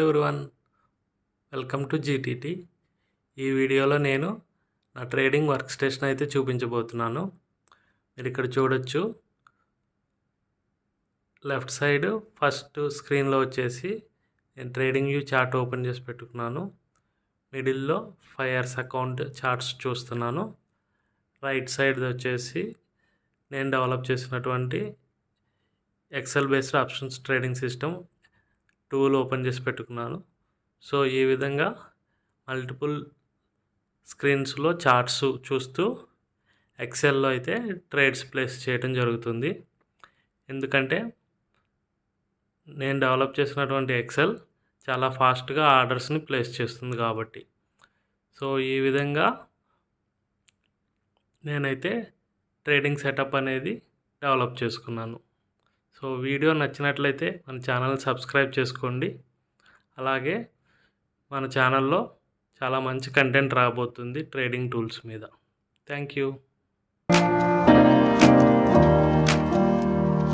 Everyone, welcome to GTT. ఈ వీడియోలో నేను నా ట్రేడింగ్ వర్క్ స్టేషన్ అయితే చూపించబోతున్నాను. మీరు ఇక్కడ చూడొచ్చు. లెఫ్ట్ సైడ్ ఫస్ట్ స్క్రీన్లో వచ్చేసి నేను ట్రేడింగ్ వ్యూ చార్ట్ ఓపెన్ చేసి పెట్టుకున్నాను. మిడిల్లో 5 years అకౌంట్ చార్ట్స్ చూస్తున్నాను. రైట్ సైడ్ వచ్చేసి నేను డెవలప్ చేసినటువంటి Excel based options trading system tool open చేసి పెట్టుకున్నాను. సో ఈ విధంగా మల్టిపుల్ స్క్రీన్స్లో చార్ట్స్ చూస్తూ ఎక్సెల్లో అయితే ట్రేడ్స్ ప్లేస్ చేయడం జరుగుతుంది. ఎందుకంటే నేను డెవలప్ చేసినటువంటి ఎక్సెల్ చాలా ఫాస్ట్గా ఆర్డర్స్ని ప్లేస్ చేస్తుంది కాబట్టి. సో ఈ విధంగా నేనైతే ట్రేడింగ్ సెటప్ అనేది డెవలప్ చేసుకున్నాను. సో వీడియో నచ్చినట్లయితే మన ఛానల్ని సబ్స్క్రైబ్ చేసుకోండి. అలాగే మన ఛానల్లో చాలా మంచి కంటెంట్ రాబోతుంది ట్రేడింగ్ టూల్స్ మీద. Thank you.